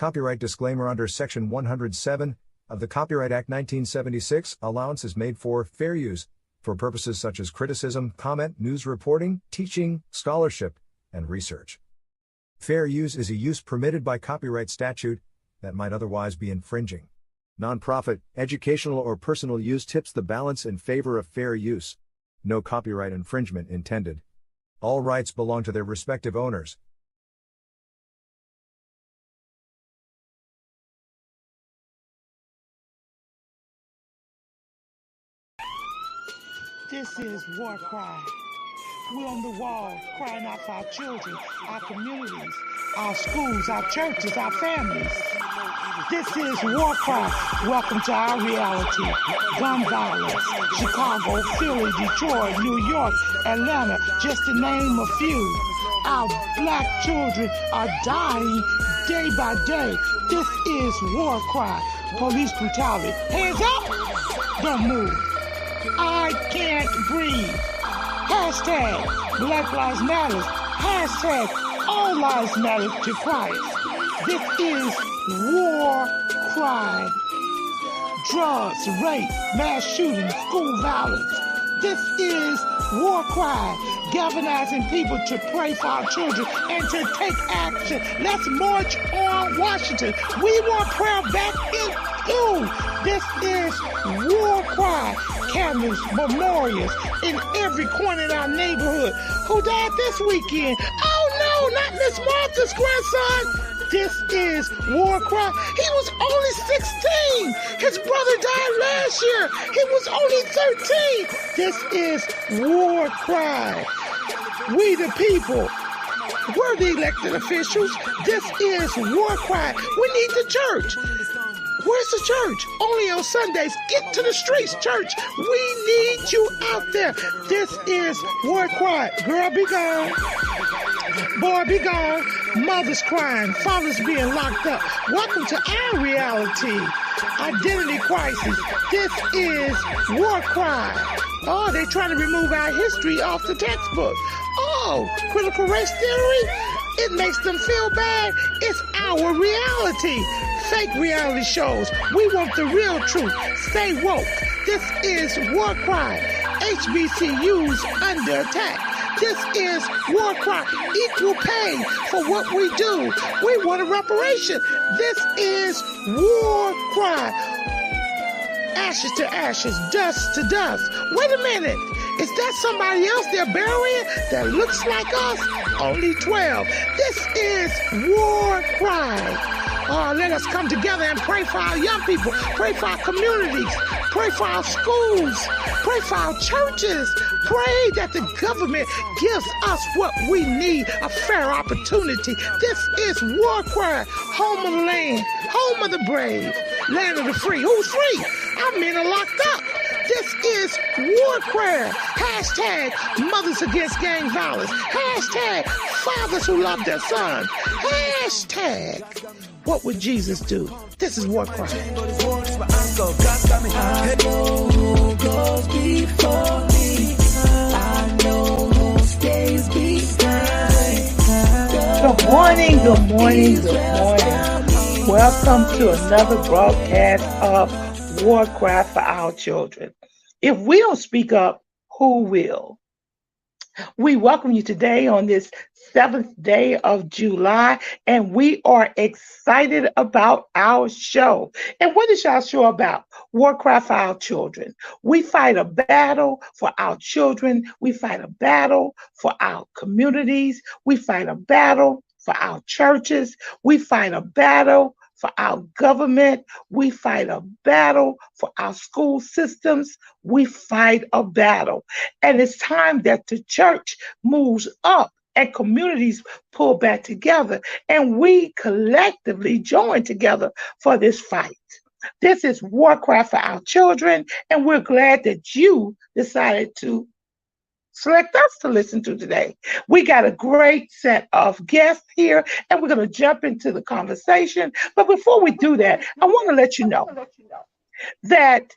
copyright disclaimer under Section 107 of the Copyright Act 1976, allowance is made for fair use for purposes such as criticism, comment, news reporting, teaching, scholarship, and research. Fair use is a use permitted by copyright statute that might otherwise be infringing. Nonprofit, educational, or personal use tips the balance in favor of fair use. No copyright infringement intended. All rights belong to their respective owners. This is War Cry. We're on the wall crying out for our children, our communities, our schools, our churches, our families. This is War Cry. Welcome to our reality. Gun violence, Chicago, Philly, Detroit, New York, Atlanta, just to name a few. Our black children are dying day by day. This is War Cry. Police brutality. Hands up! Don't move. I can't breathe. Hashtag Black Lives Matter. Hashtag All Lives Matter to Christ. This is War Cry. Drugs, rape, mass shootings, school violence. This is War Cry. Galvanizing people to pray for our children and to take action. Let's march on Washington. We want prayer back in school. This is War Cry. Cameras, memorials in every corner in our neighborhood. Who died this weekend? Oh no, not Miss Martha's grandson. This is War Cry. He was only 16. His brother died last year. He was only 13. This is War Cry. We the people. We're the elected officials. This is War Cry. We need the church. Where's the church? Only on Sundays. Get to the streets, church. We need you out there. This is War Cry. Girl, be gone. Boy, be gone. Mothers crying. Fathers being locked up. Welcome to our reality. Identity crisis. This is War Cry. Oh, they're trying to remove our history off the textbook. Oh, critical race theory? It makes them feel bad. It's our reality. Fake reality shows. We want the real truth. Stay woke. This is War Cry. HBCUs under attack. This is War Cry. Equal pay for what we do. We want a reparation. This is War Cry. Ashes to ashes, dust to dust. Wait a minute. Is that somebody else they're burying that looks like us? Only 12. This is War Cry. Oh, let us come together and pray for our young people, pray for our communities, pray for our schools, pray for our churches, pray that the government gives us what we need, a fair opportunity. This is War Cry, home of the land, home of the brave, land of the free. Who's free? Our men are locked up. This is War Cry. Hashtag mothers against gang violence. Hashtag fathers who love their sons. Hashtag what would Jesus do? This is War Cry. I know who goes before me. I know who stays behind. Good morning, good morning, good morning. Welcome to another broadcast of War Cry for our children. If we don't speak up, who will? We welcome you today on this 7th day of July, and we are excited about our show. And what is our show about? War Cry for our children. We fight a battle for our children. We fight a battle for our communities. We fight a battle for our churches. We fight a battle for our government. We fight a battle for our school systems. We fight a battle. And it's time that the church moves up and communities pull back together and we collectively join together for this fight. This is War Cry for our children, and we're glad that you decided to select us to listen to today. We got a great set of guests here, and we're going to jump into the conversation. But before we do that, I want to let you know that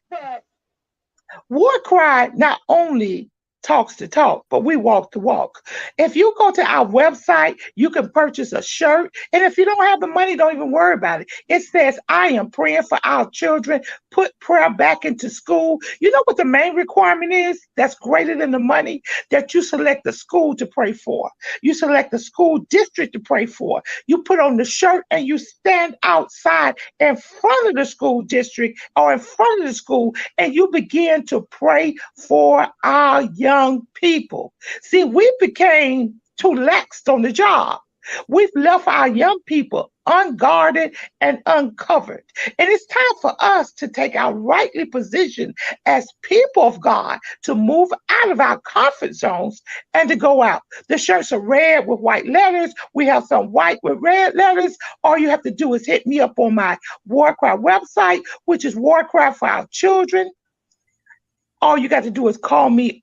War Cry not only talks the talk, but we walk the walk. If you go to our website, you can purchase a shirt. And if you don't have the money, don't even worry about it. It says, I am praying for our children. Put prayer back into school. You know what the main requirement is that's greater than the money? That you select the school to pray for. You select the school district to pray for. You put on the shirt and you stand outside in front of the school district or in front of the school and you begin to pray for our young people. See, we became too lax on the job. We've left our young people unguarded and uncovered. And it's time for us to take our rightly position as people of God to move out of our comfort zones and to go out. The shirts are red with white letters. We have some white with red letters. All you have to do is hit me up on my War Cry website, which is War Cry for Our Children. All you got to do is call me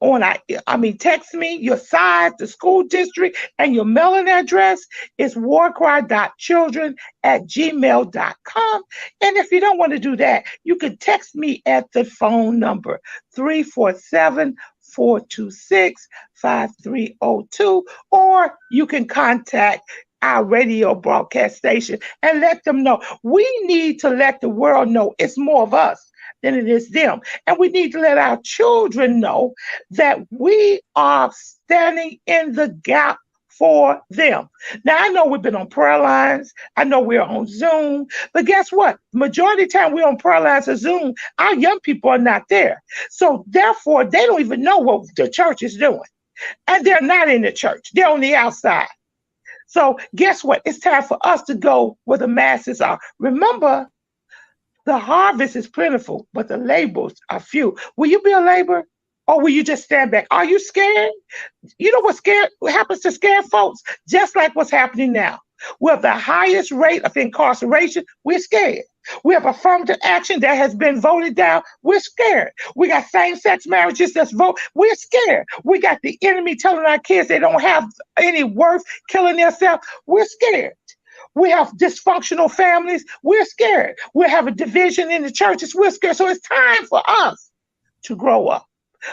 text me your size, the school district, and your mailing address is warcry.children@gmail.com. And if you don't want to do that, you can text me at the phone number 347-426-5302, or you can contact our radio broadcast station and let them know. We need to let the world know it's more of us than it is them. And we need to let our children know that we are standing in the gap for them. Now, I know we've been on prayer lines. I know we're on Zoom. But guess what? Majority of the time we're on prayer lines or Zoom, our young people are not there. So therefore, they don't even know what the church is doing. And they're not in the church. They're on the outside. So guess what? It's time for us to go where the masses are. Remember, the harvest is plentiful, but the laborers are few. Will you be a laborer or will you just stand back? Are you scared? You know what happens to scared folks? Just like what's happening now. We have the highest rate of incarceration. We're scared. We have affirmative action that has been voted down. We're scared. We got same-sex marriages that's voted. We're scared. We got the enemy telling our kids they don't have any worth, killing themselves. We're scared. We have dysfunctional families. We're scared. We have a division in the churches. We're scared. So it's time for us to grow up.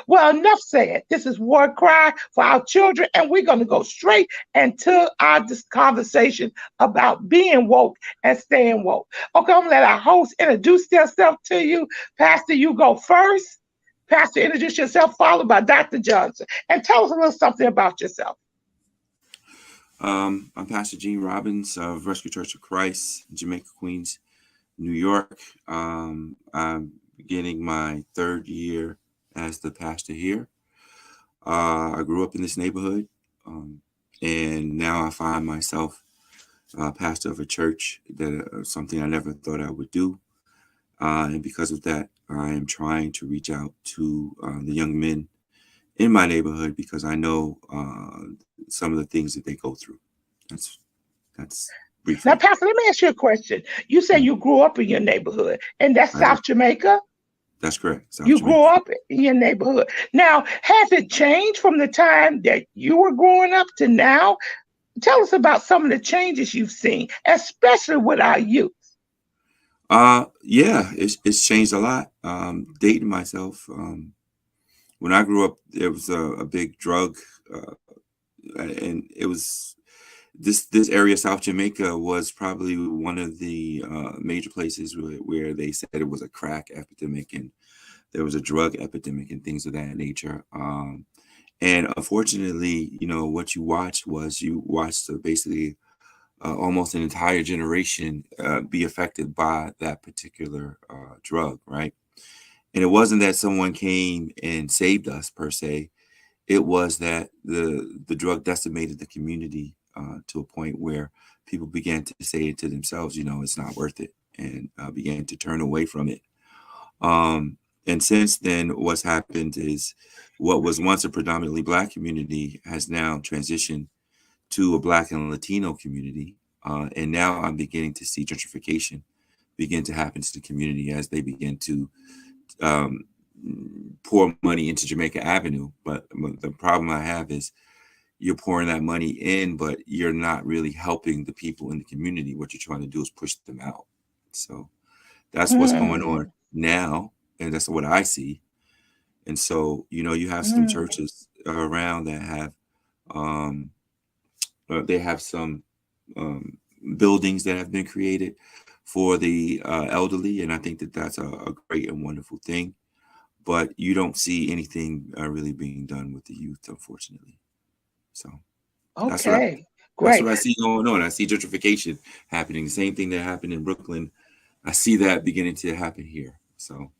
Well, enough said. This is War Cry for Our Children, and we're going to go straight into our conversation about being woke and staying woke. Okay, I'm going to let our host introduce themselves to you. Pastor, you go first. Pastor, introduce yourself, followed by Dr. Johnson. And tell us a little something about yourself. I'm Pastor Gene Robbins of Rescue Church of Christ, Jamaica, Queens, New York. I'm beginning my third year as the pastor here. I grew up in this neighborhood, and now I find myself pastor of a church that something I never thought I would do. And because of that, I am trying to reach out to the young men in my neighborhood because I know some of the things that they go through. That's briefly. Now, Pastor, let me ask you a question. You say you grew up in your neighborhood, and that's South Jamaica? That's correct. You grew up in your neighborhood. Now, has it changed from the time that you were growing up to now? Tell us about some of the changes you've seen, especially with our youth. Yeah, it's changed a lot. Dating myself, when I grew up, there was a big drug, and it was this area, South Jamaica, was probably one of the major places where they said it was a crack epidemic and there was a drug epidemic and things of that nature. And unfortunately, what you watched basically almost an entire generation be affected by that particular drug, right? And it wasn't that someone came and saved us per se. It was that the drug decimated the community to a point where people began to say it to themselves, it's not worth it, and began to turn away from it. And since then, what's happened is what was once a predominantly Black community has now transitioned to a Black and Latino community. And now I'm beginning to see gentrification begin to happen to the community as they begin to pour money into Jamaica Avenue. But the problem I have is you're pouring that money in, but you're not really helping the people in the community. What you're trying to do is push them out. So that's what's going on now. And that's what I see. And so, you have some churches around that have they have some buildings that have been created for the elderly, and I think that that's a great and wonderful thing. But you don't see anything really being done with the youth, unfortunately. So that's what Okay, that's great. what I see going on. I see gentrification happening. The same thing that happened in Brooklyn, I see that beginning to happen here. So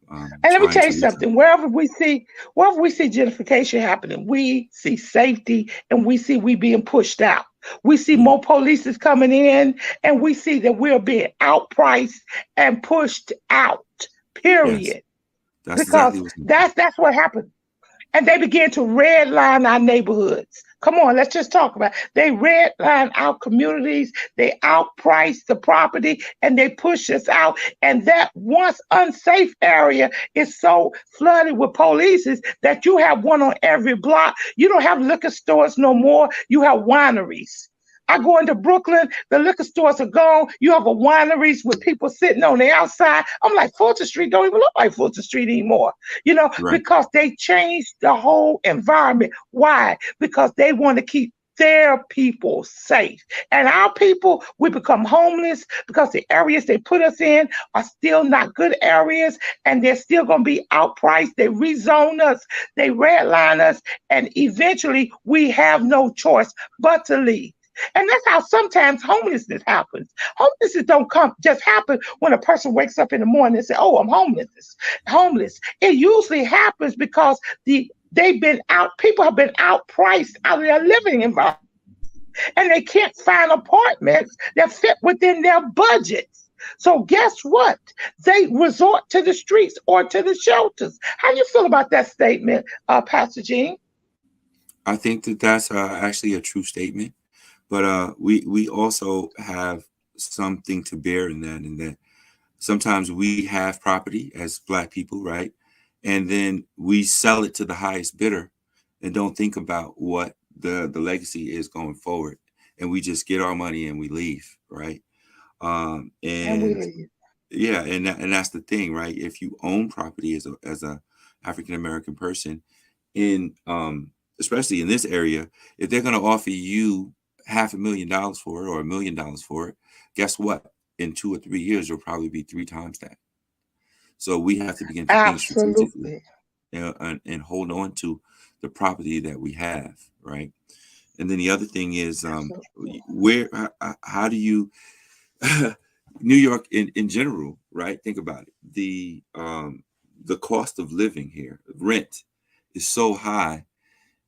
And let me trying tell you to reach. something. Wherever we see gentrification happening, we see safety, and we see we being pushed out. We see Yeah. more police is coming in, and we see that we're being outpriced and pushed out. Yes, Period. that's Because exactly what's happening. that's what happened. And they began to redline our neighborhoods. Come on, let's just talk about it. They redline our communities, they outprice the property, and they push us out. And that once unsafe area is so flooded with police that you have one on every block. You don't have liquor stores no more, you have wineries. I go into Brooklyn, the liquor stores are gone. You have a wineries with people sitting on the outside. I'm like, Fulton Street don't even look like Fulton Street anymore, Right. because they changed the whole environment. Why? Because they want to keep their people safe. And our people, we become homeless because the areas they put us in are still not good areas, and they're still going to be outpriced. They rezone us, they redline us, and eventually we have no choice but to leave. And that's how sometimes homelessness happens. Homelessness don't come just happen when a person wakes up in the morning and say, "Oh, I'm homeless." It usually happens because they've been out. People have been outpriced out of their living environment, and they can't find apartments that fit within their budgets. So guess what? They resort to the streets or to the shelters. How do you feel about that statement, Pastor Jean? I think that that's actually a true statement. But we also have something to bear in that sometimes we have property as Black people, right? And then we sell it to the highest bidder and don't think about what the legacy is going forward. And we just get our money and we leave, right? And we And leave. yeah, and that's the thing, right? If you own property as a African American person in especially in this area, if they're going to offer you $500,000 for it or $1 million for it, guess what? In 2 or 3 years, you'll probably be 3 times that. So we have to begin to think strategically Absolutely. and hold on to the property that we have, right? And then the other thing is, Absolutely. how do you, New York in general, right? Think about it. The cost of living here, rent, is so high.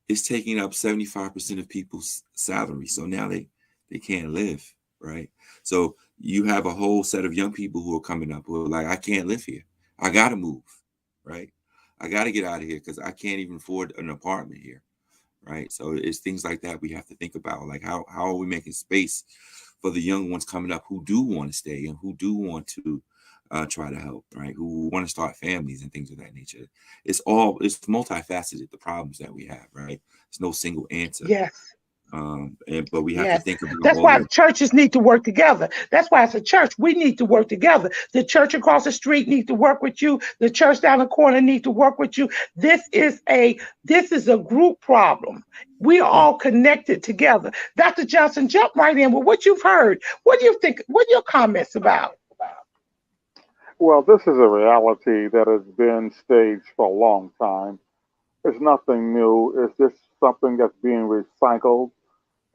It's taking up 75% of people's salary. So now they can't live, right? So you have a whole set of young people who are coming up who are like, I can't live here. I gotta move, right? I gotta get out of here because I can't even afford an apartment here, right? So it's things like that we have to think about. Like how are we making space for the young ones coming up who do want to stay and who do want to try to help, right? Who want to start families and things of that nature. It's multifaceted, the problems that we have, right? There's no single answer. Yes. But we have to Yes, think about that's all why the the churches need to work together. That's why as a church, we need to work together. The church across the street needs to work with you. The church down the corner needs to work with you. This is a group problem. We are yeah. all connected together. Dr. Johnson, jump right in with what you've heard. What do you think? What are your comments about? Well, this is a reality that has been staged for a long time. It's nothing new. It's just something that's being recycled.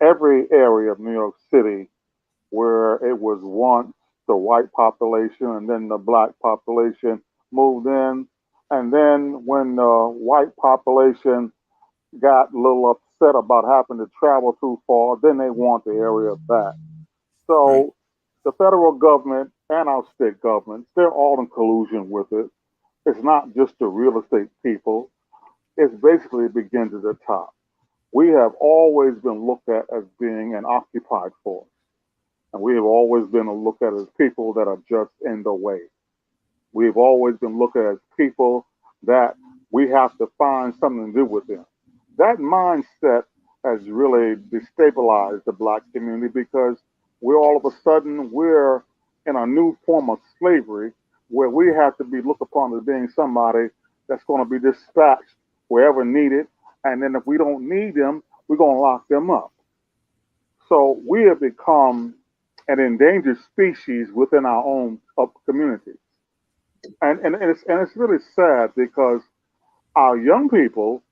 Every area of New York City where it was once the white population and then the black population moved in. And then when the white population got a little upset about having to travel too far, then they want the area back. Right. So the federal government and our state governments, they're all in collusion with it. It's not just the real estate people. It's basically it begins at the top. We have always been looked at as being an occupied force. And we have always been looked at as people that are just in the way. We've always been looked at as people that we have to find something to do with them. That mindset has really destabilized the black community because we're all of a sudden we're in a new form of slavery where we have to be looked upon as being somebody that's going to be dispatched wherever needed And then if we don't need them, we're going to lock them up. So we have become an endangered species within our own communities. And it's really sad because our young people,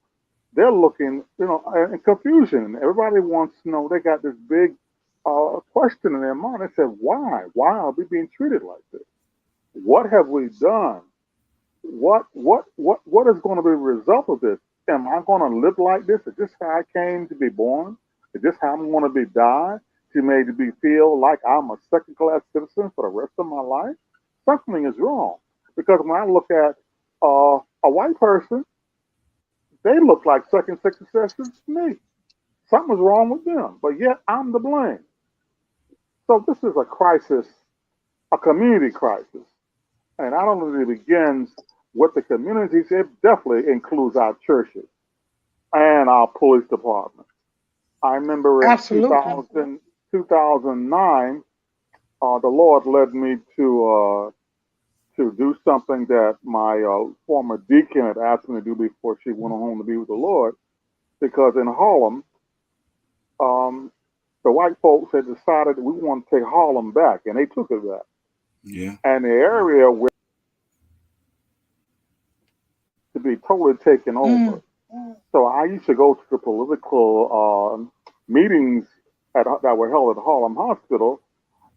they're looking, in confusion. Everybody wants to know, they got this big question in their mind. They said, why? Why are we being treated like this? What have we done? What is going to be the result of this? Am I going to live like this? Is this how I came to be born? Is this how I'm going to be died? To made to be feel like I'm a second-class citizen for the rest of my life? Something is wrong. Because when I look at a white person, they look like second-class citizens to me. Something's wrong with them, but yet I'm to blame. So this is a crisis, a community crisis. And I don't know if it begins with the communities. It definitely includes our churches and our police departments. I remember in 2009, the Lord led me to do something that my former deacon had asked me to do before she went home to be with the Lord. Because in Harlem, the white folks had decided that we want to take Harlem back, and they took it back. Yeah. And the area where to be totally taken over. So I used to go to the political meetings that were held at Harlem Hospital,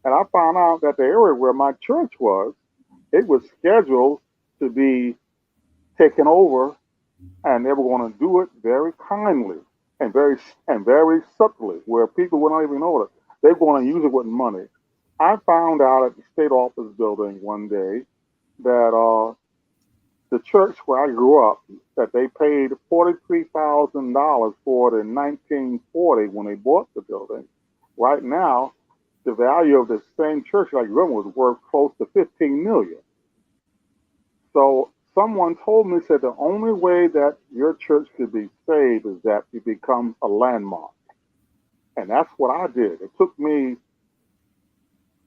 and I found out that the area where my church was, it was scheduled to be taken over, and they were going to do it very kindly and very subtly, where people would not even know it. They were going to use it with money. I found out at the state office building one day that the church where I grew up, that they paid $43,000 for it in 1940 when they bought the building. Right now, the value of the same church I grew up was worth close to $15 million. So someone told me, said the only way that your church could be saved is that you become a landmark. And that's what I did. It took me,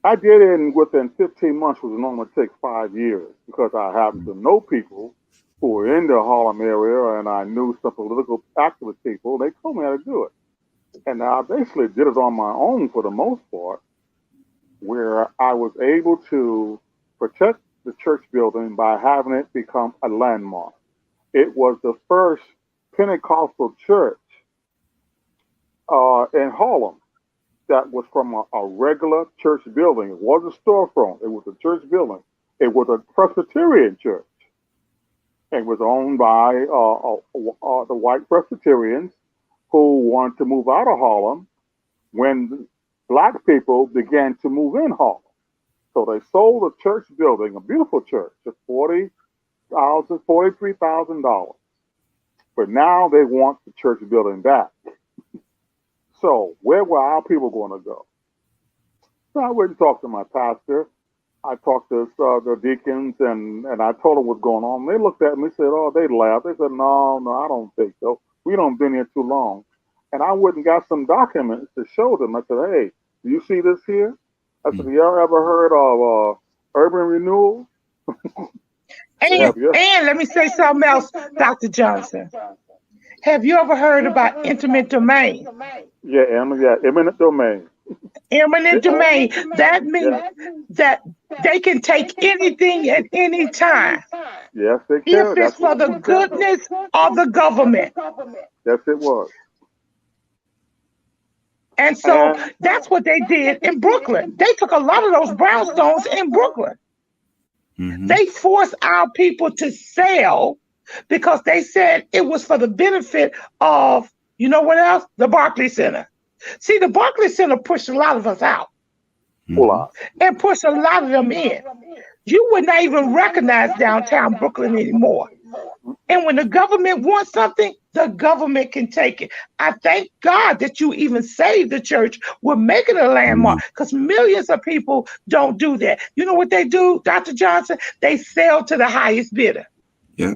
I did it within 15 months, which normally takes 5 years, because I happened to know people who were in the Harlem area, and I knew some political activist people. They told me how to do it. And I basically did it on my own for the most part, where I was able to protect the church building by having it become a landmark. It was the first Pentecostal church in Harlem that was from a regular church building. It wasn't a storefront. It was a church building. It was a Presbyterian church. It was owned by the white Presbyterians who wanted to move out of Harlem when black people began to move in Harlem. So they sold a church building, a beautiful church, for $43,000. But now they want the church building back. So where were our people going to go? So I went and talked to my pastor. I talked to the deacons, and I told them what's going on. They looked at me and said, oh, they laughed. They said, no, I don't think so. We don't been here too long. And I went and got some documents to show them. I said, hey, do you see this here? I said, y'all ever heard of urban renewal? And let me say something else, Dr. Johnson. Have you ever heard about intimate domain? Yeah, eminent domain. Eminent domain. That means that they can take anything at any time. Yes, they can. If it's for the goodness of the government. Yes, it was. And so that's what they did in Brooklyn. They took a lot of those brownstones in Brooklyn. Mm-hmm. They forced our people to sell because they said it was for the benefit of, you know what else? The Barclays Center. See, the Barclays Center pushed a lot of us out. Mm-hmm. And pushed a lot of them in. You would not even recognize downtown Brooklyn anymore. And when the government wants something, the government can take it. I thank God that you even saved the church. We're making a landmark because millions of people don't do that. You know what they do, Dr. Johnson? They sell to the highest bidder. Yeah.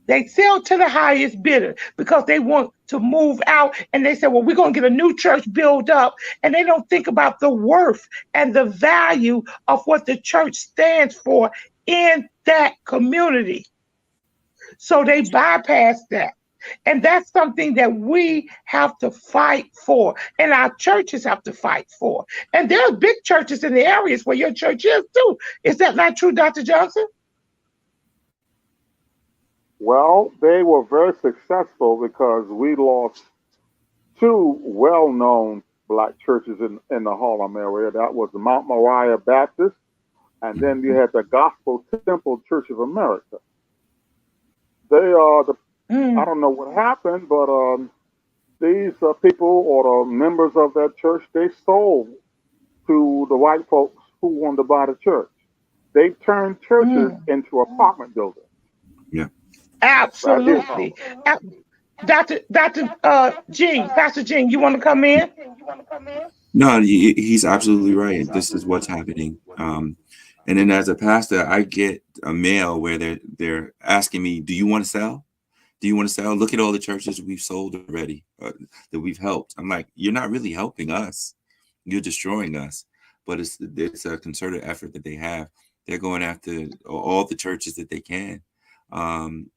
They sell to the highest bidder because they want to move out. And they say, well, we're going to get a new church built up. And they don't think about the worth and the value of what the church stands for in that community. So they bypass that. And that's something that we have to fight for, and our churches have to fight for. And there's big churches in the areas where your church is too. Is that not true, Dr. Johnson? Well, they were very successful because we lost two well-known black churches in the Harlem area. That was the Mount Moriah Baptist, and then you had the Gospel Temple Church of America. They are I don't know what happened, but these people or the members of that church, they sold to the white folks who wanted to buy the church. They turned churches into apartment buildings. Yeah. Absolutely. Dr. Jean, Pastor Jean, you want to come in? No, he's absolutely right. This is what's happening. And then as a pastor, I get a mail where they're asking me, "Do you want to sell? Do you want to sell? Look at all the churches we've sold already that we've helped." I'm like, "You're not really helping us. You're destroying us." But it's a concerted effort that they have. They're going after all the churches that they can, and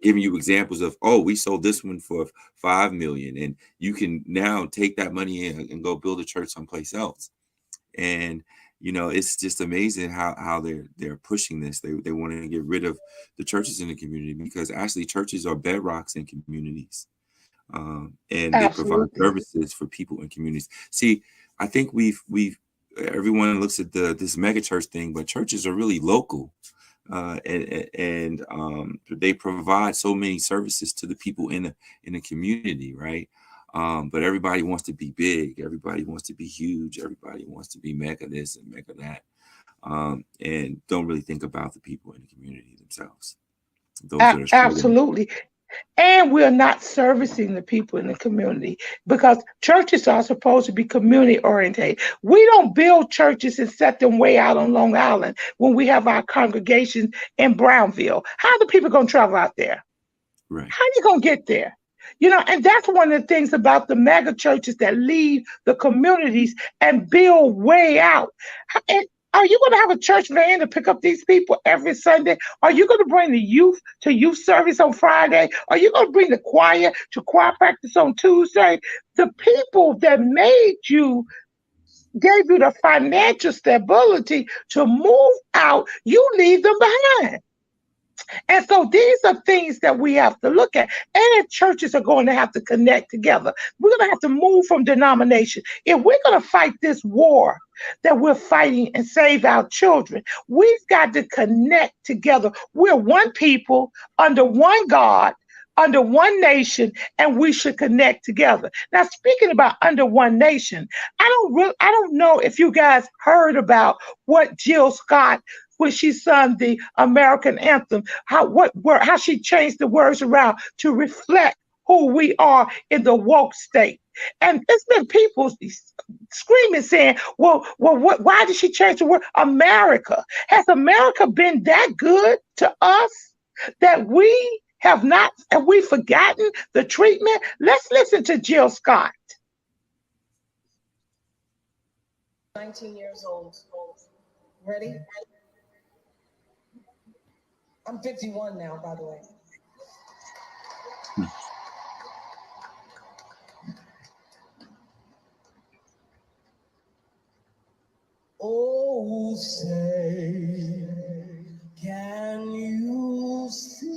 giving you examples of, "Oh, we sold this one for 5 million, and you can now take that money and go build a church someplace else." And it's just amazing how they're pushing this. They want to get rid of the churches in the community, because actually churches are bedrocks in communities, and they provide services for people in communities. See, I think we've everyone looks at this mega church thing, but churches are really local, and they provide so many services to the people in the community, right? But everybody wants to be big. Everybody wants to be huge. Everybody wants to be mega this and mega that, and don't really think about the people in the community themselves. Those that are struggling. Absolutely. And we're not servicing the people in the community, because churches are supposed to be community oriented. We don't build churches and set them way out on Long Island when we have our congregations in Brownville. How are the people going to travel out there? Right. How are you going to get there? And that's one of the things about the mega churches that leave the communities and build way out. And are you going to have a church van to pick up these people every Sunday? Are you going to bring the youth to youth service on Friday? Are you going to bring the choir to choir practice on Tuesday? The people that made you, gave you the financial stability to move out, you leave them behind. And so these are things that we have to look at. And churches are going to have to connect together. We're going to have to move from denomination. If we're going to fight this war that we're fighting and save our children, we've got to connect together. We're one people under one God, under one nation, and we should connect together. Now, speaking about under one nation, I don't know if you guys heard about what Jill Scott, when she sung the American anthem, how she changed the words around to reflect who we are in the woke state. And it's been people screaming, saying, why did she change the word America? Has America been that good to us that we have forgotten the treatment? Let's listen to Jill Scott. 19 years old. Ready? I'm 51 now, by the way. Oh, say, can you see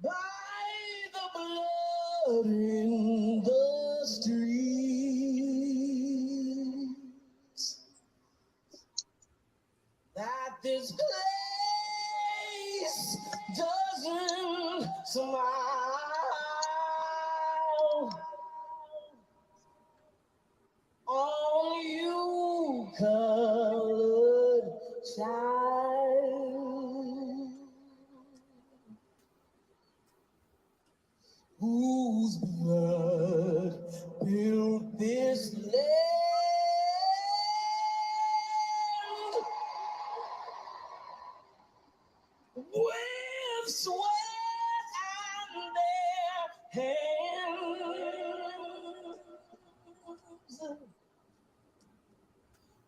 by the blood in the streets that this place doesn't smile on you, colored child, whose blood built this land with sweat and their hands.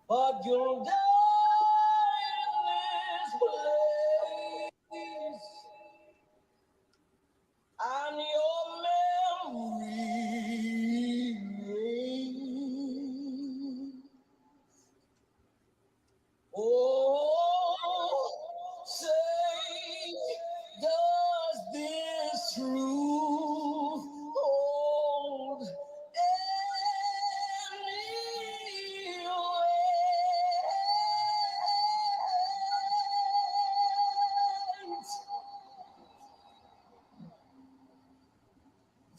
But you'll die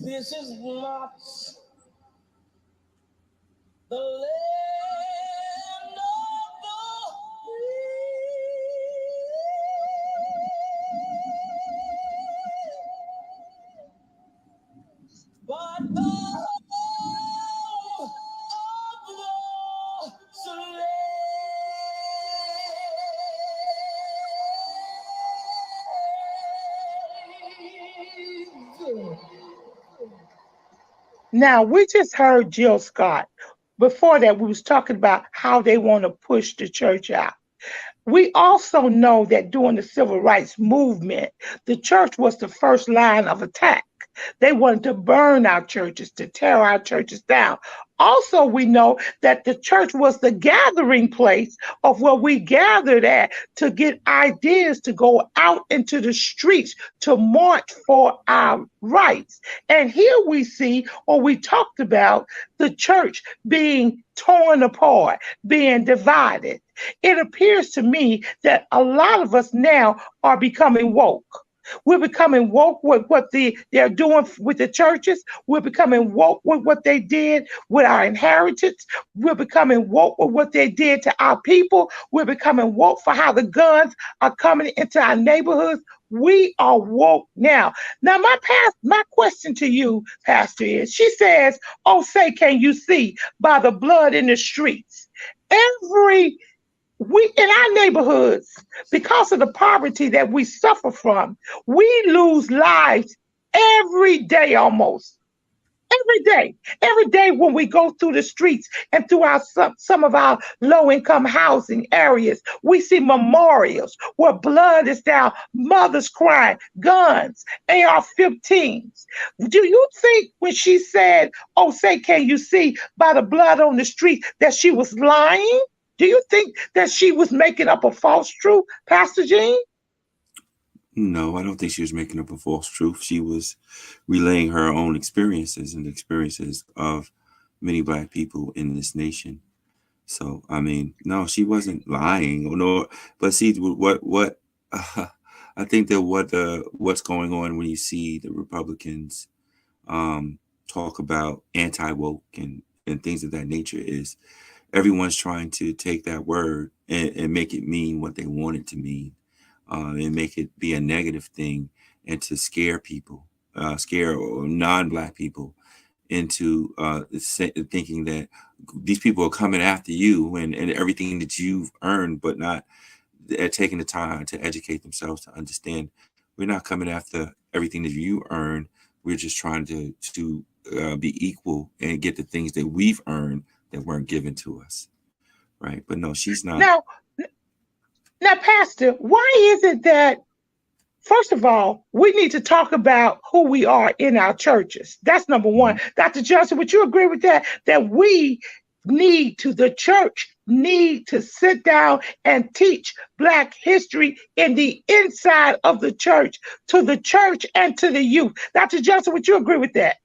This is not the land of the free, but the home of the slave. Now, we just heard Jill Scott. Before that, we was talking about how they want to push the church out. We also know that during the civil rights movement, the church was the first line of attack. They wanted to burn our churches, to tear our churches down. Also, we know that the church was the gathering place of where we gathered at to get ideas to go out into the streets to march for our rights. And here we see, or we talked about, the church being torn apart, being divided. It appears to me that a lot of us now are becoming woke. We're becoming woke with what they're doing with the churches. We're becoming woke with what they did with our inheritance. We're becoming woke with what they did to our people. We're becoming woke for how the guns are coming into our neighborhoods. We are woke now. Now, my question to you, Pastor, is, she says, "Oh, say, can you see by the blood in the streets?" We in our neighborhoods, because of the poverty that we suffer from, we lose lives every day almost. Every day when we go through the streets and through some of our low-income housing areas, we see memorials where blood is down, mothers crying, guns, AR-15s. Do you think when she said, "Oh, say, can you see by the blood on the street," that she was lying? Do you think that she was making up a false truth, Pastor Jean? No, I don't think she was making up a false truth. She was relaying her own experiences and the experiences of many Black people in this nation. So, I mean, no, she wasn't lying. Or no, but see what I think that what's going on when you see the Republicans talk about anti-woke and things of that nature is everyone's trying to take that word and make it mean what they want it to mean, and make it be a negative thing, and to scare people, scare non-Black people into thinking that these people are coming after you and everything that you've earned, but not taking the time to educate themselves to understand we're not coming after everything that you earned. We're just trying to be equal and get the things that we've earned that weren't given to us, right? But no, she's not. Now, Pastor, why is it that, first of all, we need to talk about who we are in our churches? That's number one. Dr. Johnson, would you agree with that? That the church need to sit down and teach Black history in the inside of the church, to the church and to the youth. Dr. Johnson, would you agree with that?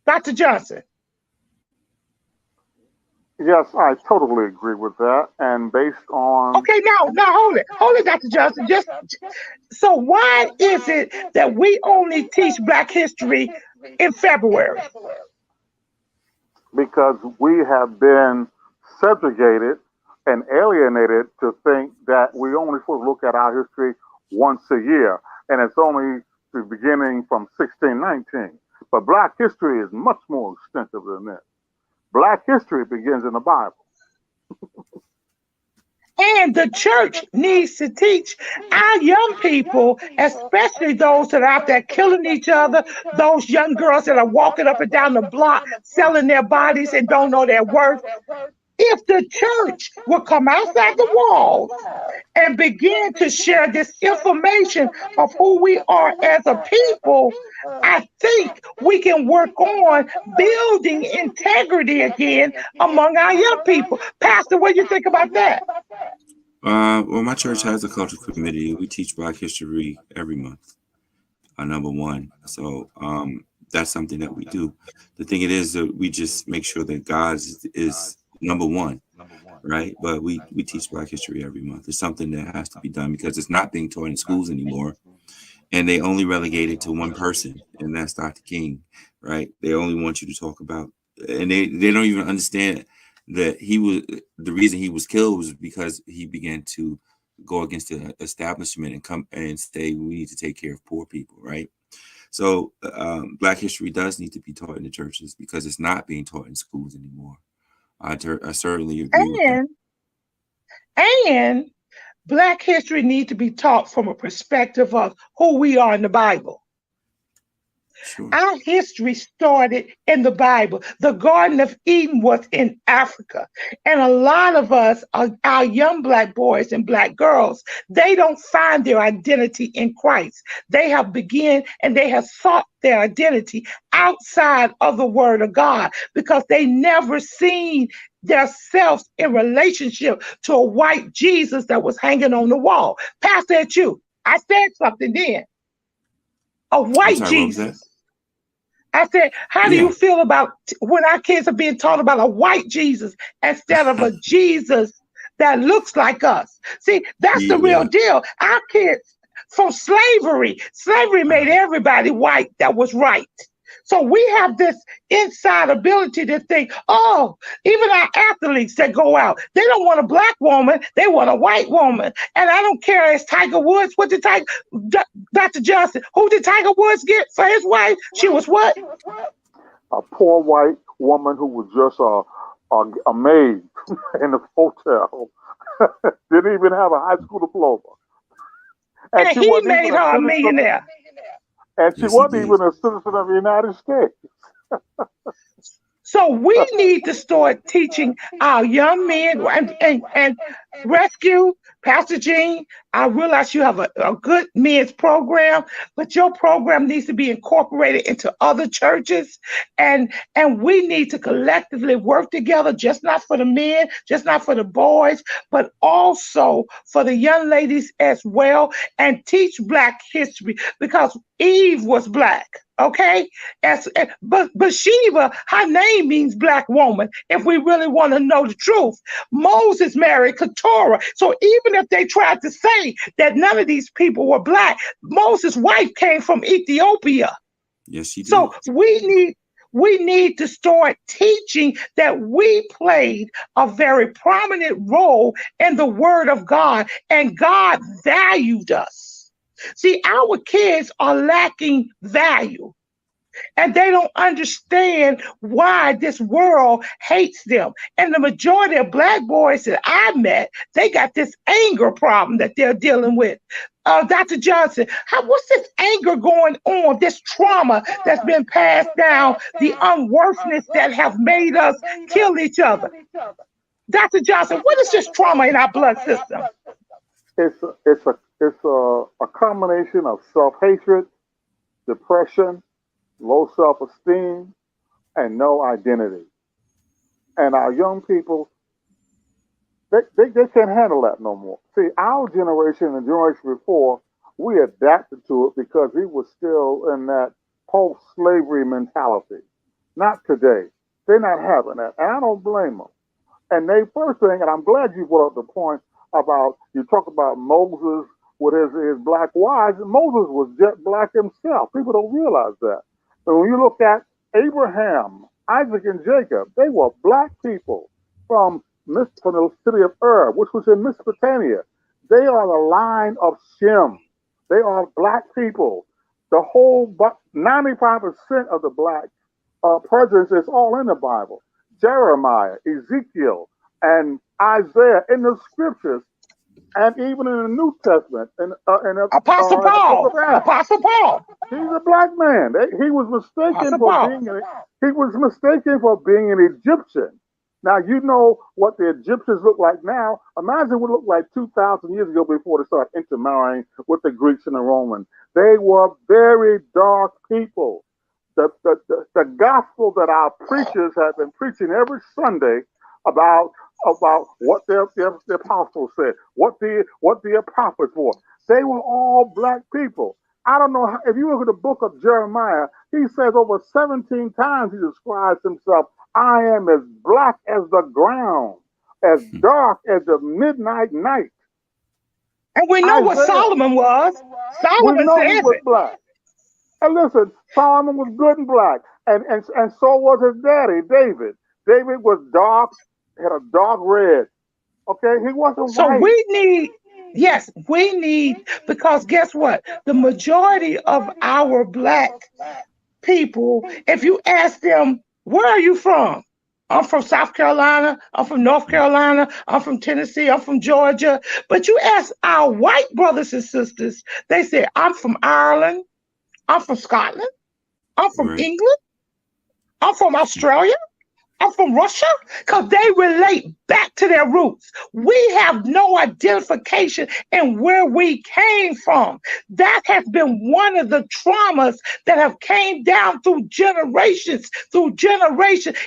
Dr. Johnson. Yes, I totally agree with that. And based on Okay, now hold it, Dr. Johnson. So why is it that we only teach Black history in February? because we have been subjugated and alienated to think that we only supposed to look at our history once a year, and it's only the beginning from 1619. But Black history is much more extensive than this. Black history begins in the Bible. And the church needs to teach our young people, especially those that are out there killing each other, those young girls that are walking up and down the block selling their bodies and don't know their worth. If the church will come outside the walls and begin to share this information of who we are as a people, I think we can work on building integrity again among our young people. Pastor, what do you think about that? Well, my church has a cultural committee. We teach Black history every month, number one. So that's something that we do. The thing it is that we just make sure that God is number one, right? But we teach Black history every month. It's something that has to be done because it's not being taught in schools anymore. and they only relegate it to one person, and that's Dr. King, right? They only want you to talk about, and they don't even understand that the reason he was killed was because he began to go against the establishment and come and say we need to take care of poor people, right? So Black history does need to be taught in the churches because it's not being taught in schools anymore. I certainly agree with that. And Black history needs to be taught from a perspective of who we are in the Bible. Sure. Our history started in the Bible. The Garden of Eden was in Africa. And a lot of us, our young Black boys and Black girls, they don't find their identity in Christ. They have begun and they have sought their identity outside of the Word of God because they never seen themselves in relationship to a white Jesus that was hanging on the wall. Pastor, at you. I said something then. A white sorry, Jesus. I said, how do Yeah. you feel about when our kids are being taught about a white Jesus instead of a Jesus that looks like us? See, that's the real Yeah. deal. Our kids from slavery made everybody white that was right. So we have this inside ability to think, oh, even our athletes that go out, they don't want a Black woman, they want a white woman. And I don't care as Tiger Woods, Dr. Johnson, who did Tiger Woods get for his wife? She was what? A poor white woman who was just a maid in the hotel. Didn't even have a high school diploma. And she he wasn't made even her a millionaire. And she Yes, he wasn't did. even a citizen of the United States. So we need to start teaching our young men and rescue. Pastor Jean, I realize you have a good men's program, but your program needs to be incorporated into other churches. And we need to collectively work together, just not for the men, just not for the boys, but also for the young ladies as well, and teach Black history because Eve was Black. Okay, but Bathsheba, her name means Black woman. If we really want to know the truth, Moses married Keturah. So even if they tried to say that none of these people were Black, Moses' wife came from Ethiopia. Yes, she did. So we need to start teaching that we played a very prominent role in the Word of God, and God valued us. See, our kids are lacking value. And they don't understand why this world hates them. And the majority of Black boys that I met, they got this anger problem that they're dealing with. Dr. Johnson, what's this anger going on, this trauma that's been passed down, the unworthiness that have made us kill each other? Dr. Johnson, what is this trauma in our blood system? It's a combination of self-hatred, depression, low self-esteem, and no identity. And our young people, they can't handle that no more. See, our generation and the generation before, we adapted to it because we were still in that post-slavery mentality. Not today. They're not having that. And I don't blame them. And they first thing, and I'm glad you brought up the point about, you talk about Moses with his Black wives. Moses was jet Black himself. People don't realize that. But when you look at Abraham, Isaac, and Jacob, they were Black people from the city of Ur, which was in Mesopotamia. They are the line of Shem. They are Black people. The whole 95% of the Black presidents is all in the Bible. Jeremiah, Ezekiel, and Isaiah in the scriptures, and even in the New Testament. Apostle Paul. He's a Black man. He was mistaken for being an Egyptian. Now, you know what the Egyptians look like now. Imagine what it looked like 2,000 years ago before they started intermarrying with the Greeks and the Romans. They were very dark people. The gospel that our preachers have been preaching every Sunday about what the apostles said, what the prophets were. They were all Black people. I don't know if you look at the book of Jeremiah, he says over 17 times he describes himself, I am as black as the ground, as dark as the midnight night. And we know what Isaiah, Solomon was. we Solomon know he says was it. black. And listen, Solomon was good and black, and so was his daddy, David. David was dark, had a dark red. Okay, he wasn't So white. we need, yes, we need, because guess what? The majority of our black people, if you ask them, where are you from? I'm from South Carolina. I'm from North Carolina. I'm from Tennessee. I'm from Georgia. But you ask our white brothers and sisters, they say, I'm from Ireland. I'm from Scotland. I'm from Right. England. I'm from Australia. I'm from Russia, because they relate back to their roots. We have no identification in where we came from. That has been one of the traumas that have came down through generations,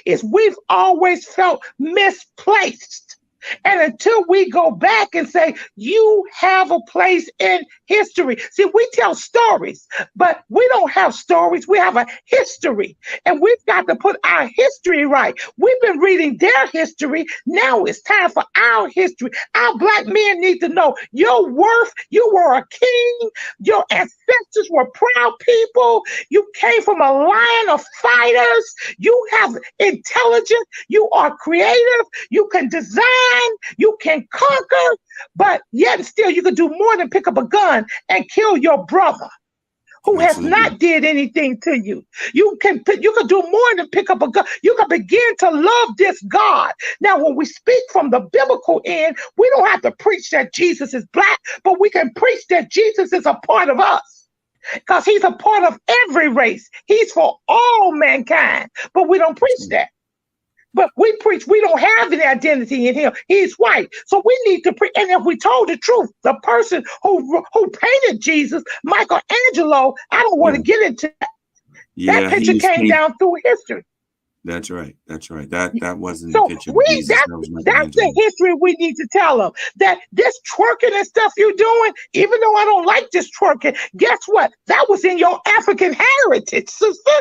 is we've always felt misplaced. And until we go back and say, you have a place in history. See, we tell stories, but we don't have stories. We have a history. And we've got to put our history right. We've been reading their history. Now it's time for our history. Our black men need to know your worth. You were a king. Your ancestors were proud people. You came from a line of fighters. You have intelligence. You are creative. You can design. You can conquer. But yet still you can do more than pick up a gun and kill your brother who has Absolutely. not did anything to you. You can do more than pick up a gun. You can begin to love this God. Now, when we speak from the biblical end, we don't have to preach that Jesus is black, but we can preach that Jesus is a part of us, because he's a part of every race. He's for all mankind, but we don't preach that. But we preach we don't have any identity in him. He's white. So we need to preach. And if we told the truth, the person who painted Jesus, Michelangelo, I don't want to get into that. That Yeah, picture came down through history. That's right. That's right. That wasn't the So picture of Jesus. That was that's the Michelangelo. history we need to tell them. That this twerking and stuff you're doing, even though I don't like this twerking, guess what? That was in your African heritage, sister.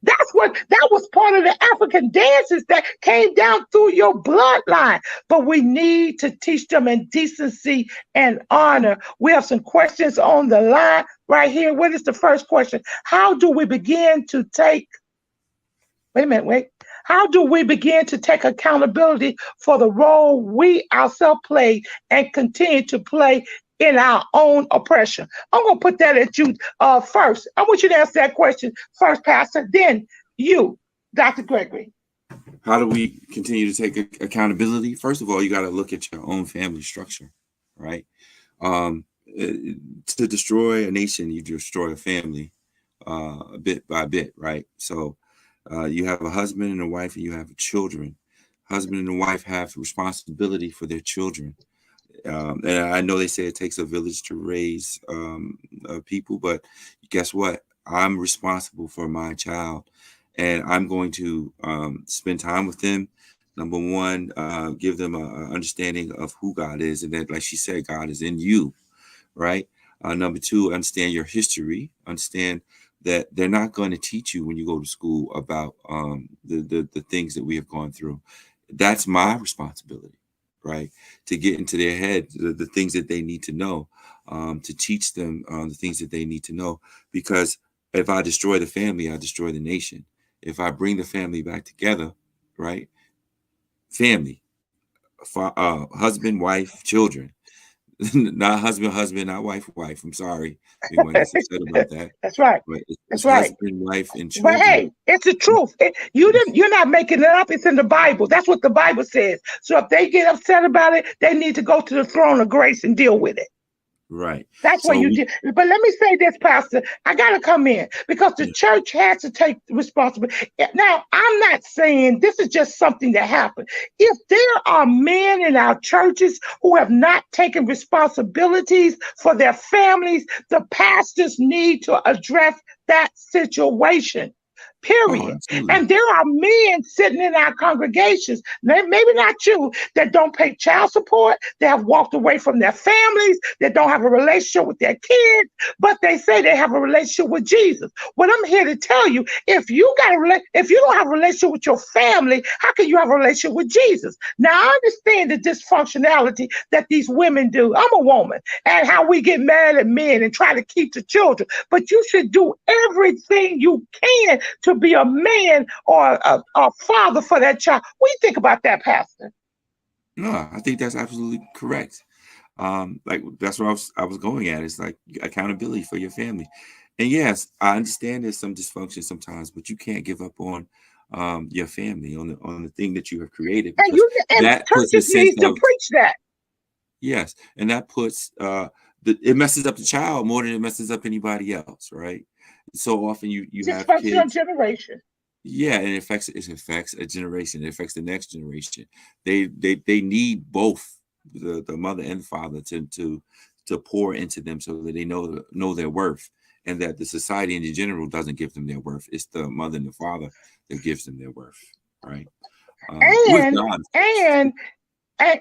That was part of the African dances that came down through your bloodline. But we need to teach them in decency and honor. We have some questions on the line right here. What is the first question? How do we begin to take, How do we begin to take accountability for the role we ourselves played and continue to play in our own oppression? I'm going to put that at you first. I want you to answer that question first, Pastor, then you, Dr. Gregory. How do we continue to take accountability? First of all, you got to look at your own family structure, right? To destroy a nation, you destroy a family bit by bit, right? So you have a husband and a wife, and you have children. Husband and a wife have responsibility for their children. And I know they say it takes a village to raise people, but guess what? I'm responsible for my child, and I'm going to spend time with them. Number one, give them an understanding of who God is, and that, like she said, God is in you, right? Number two, understand your history. Understand that they're not going to teach you when you go to school about the things that we have gone through. That's my responsibility, right? To get into their head, the things that they need to know, to teach them the things that they need to know. Because if I destroy the family, I destroy the nation. If I bring the family back together, right? Family, husband, wife, children. Not husband, not wife. I'm sorry. Anyone gets upset about that. That's right. But it's That's right. husband, wife, and But children. hey, it's the truth. You're not making it up. It's in the Bible. That's what the Bible says. So if they get upset about it, they need to go to the throne of grace and deal with it. Right. That's what you did. But let me say this, Pastor. I got to come in because the church has to take responsibility. Now, I'm not saying this is just something that happened. If there are men in our churches who have not taken responsibilities for their families, the pastors need to address that situation. period. absolutely. And there are men sitting in our congregations, maybe not you, that don't pay child support, that have walked away from their families, that don't have a relationship with their kids, but they say they have a relationship with Jesus. What I'm here to tell you, if you don't have a relationship with your family, how can you have a relationship with Jesus? Now, I understand the dysfunctionality that these women do. I'm a woman, and how we get mad at men and try to keep the children. But you should do everything you can to be a man or a father for that child. What do you think about that, Pastor? No, I think that's absolutely correct. Like that's what I was going at. It's like accountability for your family. And yes, I understand there's some dysfunction sometimes, but you can't give up on your family, on the thing that you have created, because And that puts a churches sense need to of, preach that. yes, and that puts it messes up the child more than it messes up anybody else, right? So often you have Dysfunctional kids. generation. Yeah, and it affects a generation. It affects the next generation. They need both the mother and father to pour into them so that they know their worth, and that the society in general doesn't give them their worth. It's the mother and the father that gives them their worth, right? With And God,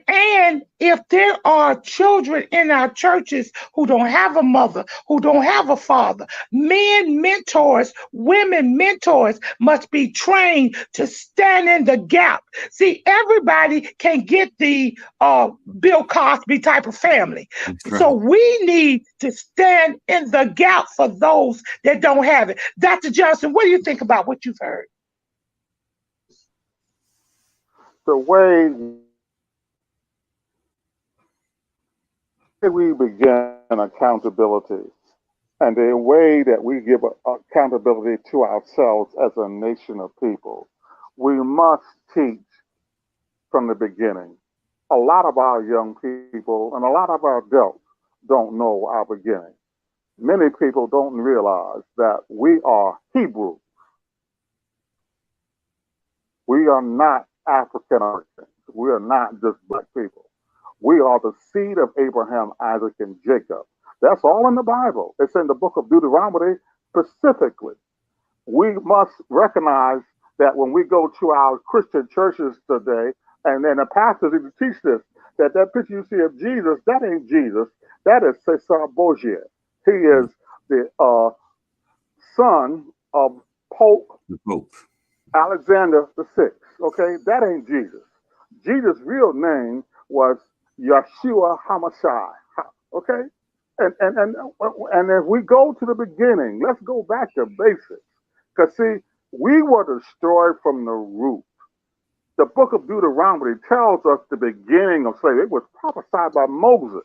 and if there are children in our churches who don't have a mother, who don't have a father, men mentors, women mentors must be trained to stand in the gap. See, everybody can get the Bill Cosby type of family. that's So right. we need to stand in the gap for those that don't have it. Dr. Johnson, what do you think about what you've heard? The way we begin accountability and the way that we give accountability to ourselves as a nation of people, we must teach from the beginning. A lot of our young people and a lot of our adults don't know our beginning. Many people don't realize that we are Hebrew. We are not African Americans. We are not just black people. We are the seed of Abraham, Isaac, and Jacob. That's all in the Bible. It's in the book of Deuteronomy specifically. We must recognize that when we go to our Christian churches today, and then the pastors even teach this, that picture you see of Jesus, that ain't Jesus. That is Cesar Borgia. He is the son of Pope The Pope. Alexander the Sixth. Okay, that ain't Jesus. Jesus' real name was Yeshua Hamashai. Okay, and if we go to the beginning, let's go back to basics. Because see, we were destroyed from the root. The book of Deuteronomy tells us the beginning of slavery. It was prophesied by Moses.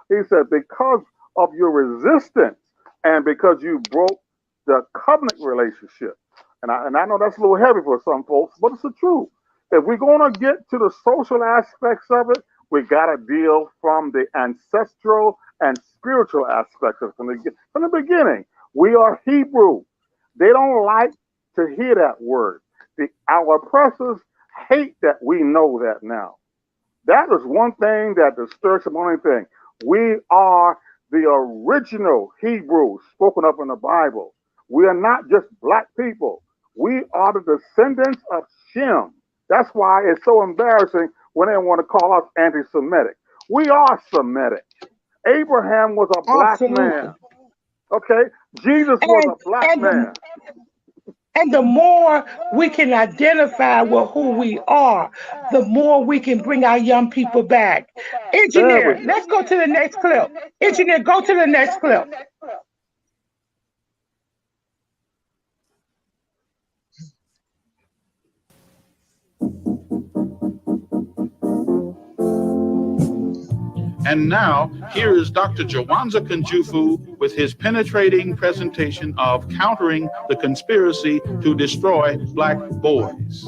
He said, because of your resistance and because you broke the covenant relationship. And I know that's a little heavy for some folks, but it's the truth. If we're going to get to the social aspects of it, we got to deal from the ancestral and spiritual aspects of it. From the beginning. We are Hebrew. They don't like to hear that word. Our oppressors hate that we know that now. That is one thing that disturbs the only thing. We are the original Hebrews spoken of in the Bible. We are not just black people. We are the descendants of Shem. That's why it's so embarrassing when they want to call us anti-Semitic. We are Semitic. Abraham was a black man. Okay? Jesus was a black man. And the more we can identify with who we are, the more we can bring our young people back. Engineer, let's go to the next clip. Engineer, go to the next clip. And now, here is Dr. Jawanza Kunjufu with his penetrating presentation of countering the conspiracy to destroy black boys.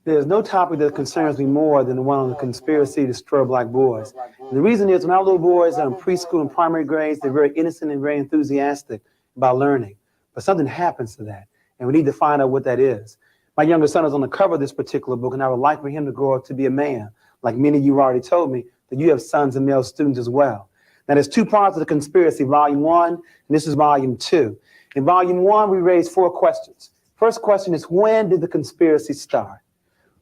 There's no topic that concerns me more than the one on the conspiracy to destroy black boys. And the reason is when our little boys are in preschool and primary grades, they're very innocent and very enthusiastic about learning. But something happens to that, and we need to find out what that is. My younger son is on the cover of this particular book, and I would like for him to grow up to be a man. Like many of you already told me that you have sons and male students as well. Now, there's two parts of the conspiracy, volume 1, and this is volume 2. In volume 1, we raised 4 questions. First question is, when did the conspiracy start?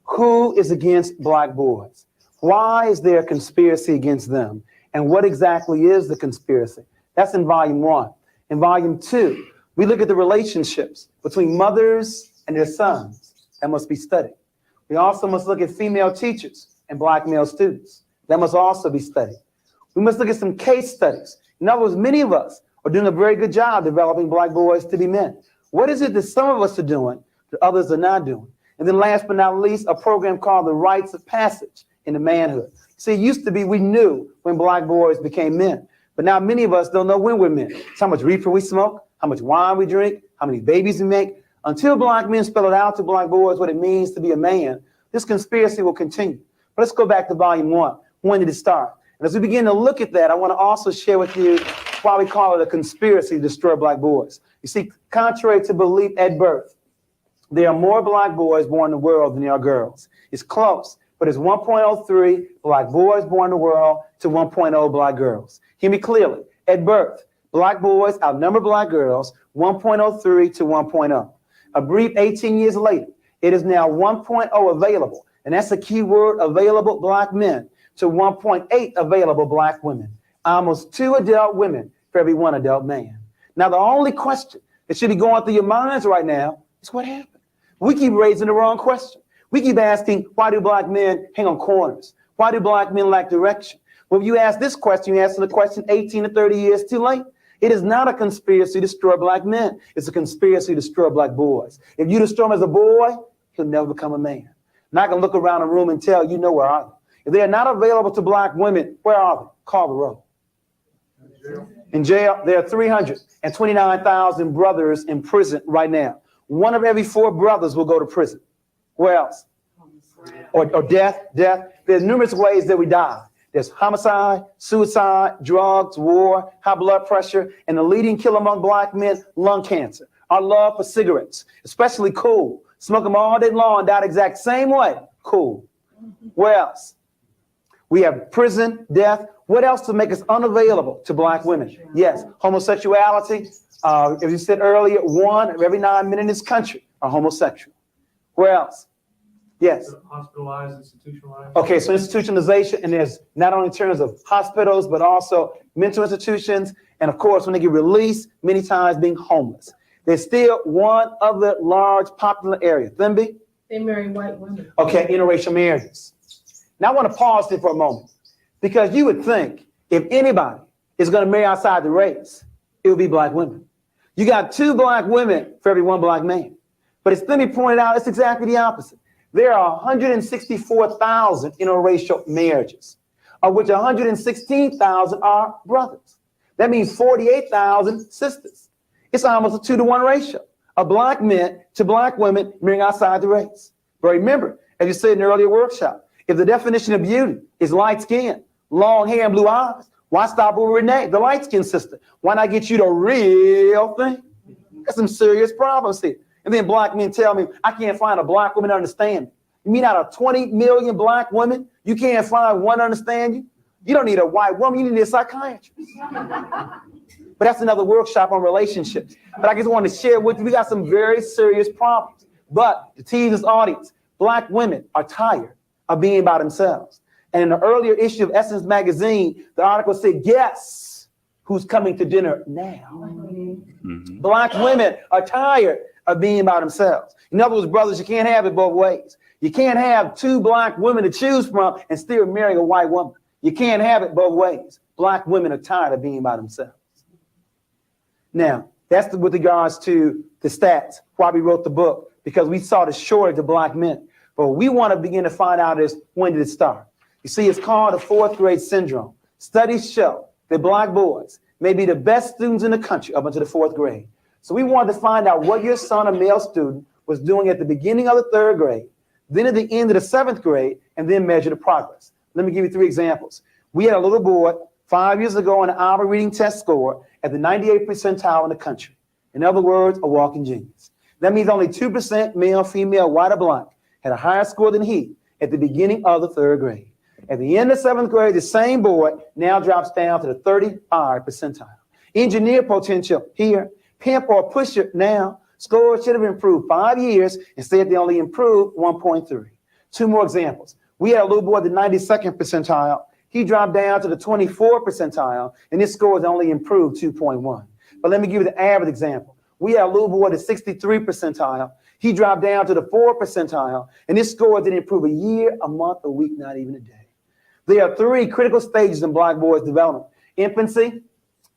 Who is against black boys? Why is there a conspiracy against them? And what exactly is the conspiracy? That's in volume 1. In volume 2, we look at the relationships between mothers and their sons. That must be studied. We also must look at female teachers and black male students. That must also be studied. We must look at some case studies. In other words, many of us are doing a very good job developing black boys to be men. What is it that some of us are doing that others are not doing? And then last but not least, a program called the Rites of Passage into Manhood. See, it used to be we knew when black boys became men, but now many of us don't know when we're men. It's how much reefer we smoke, how much wine we drink, how many babies we make. Until black men spell it out to black boys what it means to be a man, this conspiracy will continue. But let's go back to volume 1. When did it start? And as we begin to look at that, I want to also share with you why we call it a conspiracy to destroy black boys. You see, contrary to belief at birth, there are more black boys born in the world than there are girls. It's close, but it's 1.03 black boys born in the world to 1.0 black girls. Hear me clearly. At birth, black boys outnumber black girls 1.03 to 1.0. A brief 18 years later, it is now 1.0 available, and that's a key word, available black men, to 1.8 available black women. Almost 2 adult women for every 1 adult man. Now, the only question that should be going through your minds right now is what happened? We keep raising the wrong question. We keep asking, why do black men hang on corners? Why do black men lack direction? Well, if you ask this question, you answer the question 18 to 30 years too late. It is not a conspiracy to destroy black men. It's a conspiracy to destroy black boys. If you destroy him as a boy, he'll never become a man. Not gonna look around the room and tell you know where are they. If they are not available to black women, where are they? Call the roll. In jail, there are 329,000 brothers in prison right now. 1 of every 4 brothers will go to prison. Where else? Or death. There's numerous ways that we die. There's homicide, suicide, drugs, war, high blood pressure, and the leading killer among black men, lung cancer. Our love for cigarettes, especially cool. Smoke them all day long, die the exact same way. Cool. Where else? We have prison, death. What else to make us unavailable to black women? Yes, homosexuality. As you said earlier, 1 of every 9 men in this country are homosexual. Where else? Yes. Hospitalized, institutionalized. Okay, so institutionalization, and there's not only in terms of hospitals, but also mental institutions. And of course, when they get released, many times being homeless. There's still one other large popular area. Thimby? They marry white women. Okay, interracial marriages. Now I want to pause there for a moment, because you would think if anybody is going to marry outside the race, it would be black women. You got 2 black women for every 1 black man. But as Thimby pointed out, it's exactly the opposite. There are 164,000 interracial marriages, of which 116,000 are brothers. That means 48,000 sisters. It's almost a 2-to-1 ratio of black men to black women marrying outside the race. But remember, as you said in the earlier workshop, if the definition of beauty is light skin, long hair, and blue eyes, why stop with Renee, the light-skinned sister? Why not get you the real thing? There's some serious problems here. And then black men tell me, I can't find a black woman to understand me. You mean out of 20 million black women, you can't find one to understand you? You don't need a white woman, you need a psychiatrist. But that's another workshop on relationships. But I just want to share with you, we got some very serious problems. But to tease this audience, black women are tired of being by themselves. And in the earlier issue of Essence magazine, the article said, guess who's coming to dinner now? Mm-hmm. Black women are tired of being by themselves. In other words, brothers, you can't have it both ways. You can't have 2 black women to choose from and still marry a white woman. You can't have it both ways. Black women are tired of being by themselves. Now, that's with regards to the stats, why we wrote the book, because we saw the shortage of black men. But what we want to begin to find out is, when did it start? You see, it's called the 4th grade syndrome. Studies show that black boys may be the best students in the country up until the 4th grade. So we wanted to find out what your son, a male student, was doing at the beginning of the 3rd grade, then at the end of the 7th grade, and then measure the progress. Let me give you 3 examples. We had a little boy 5 years ago on an Alva reading test score at the 98th percentile in the country. In other words, a walking genius. That means only 2% male, female, white, or black had a higher score than he at the beginning of the 3rd grade. At the end of 7th grade, the same boy now drops down to the 35th percentile. Engineer potential here. pimp or pusher now, scores should have improved 5 years. Instead, they only improved 1.3. Two more examples. We had a little boy at the 92nd percentile. He dropped down to the 24th percentile, and his scores only improved 2.1. But let me give you the average example. We had a little boy at the 63rd percentile. He dropped down to the 4th percentile, and his scores didn't improve a year, a month, a week, not even a day. There are 3 critical stages in Black boys' development: infancy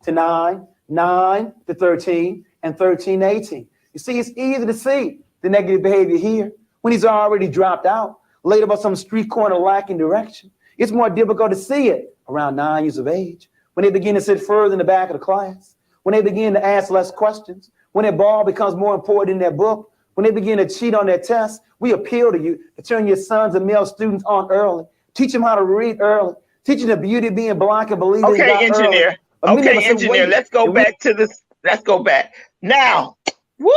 to 9, 9 to 13, and 13 to 18. You see, it's easy to see the negative behavior here when he's already dropped out, laid up on some street corner lacking direction. It's more difficult to see it around 9 years of age, when they begin to sit further in the back of the class, when they begin to ask less questions, when their ball becomes more important in their book, when they begin to cheat on their tests. We appeal to you to turn your sons and male students on early. Teach them how to read early. Teach them the beauty of being Black and believe in God Okay, engineer. early. Okay, engineer. Let's go back to this. Let's go back. Now, woo!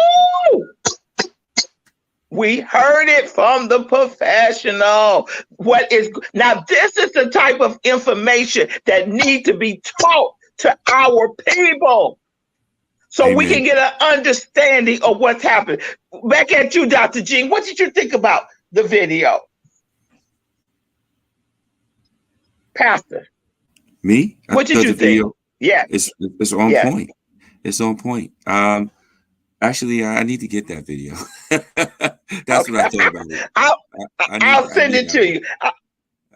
We heard it from the professional. What is now? This is the type of information that need to be taught to our people, so Amen. we can get an understanding of what's happening. Back at you, Dr. Jean. What did you think about the video, Pastor? Me? What did you think? Video, Yeah, it's on point. It's on point. Actually, I need to get that video. That's okay. what I thought about it. I'll send it to you.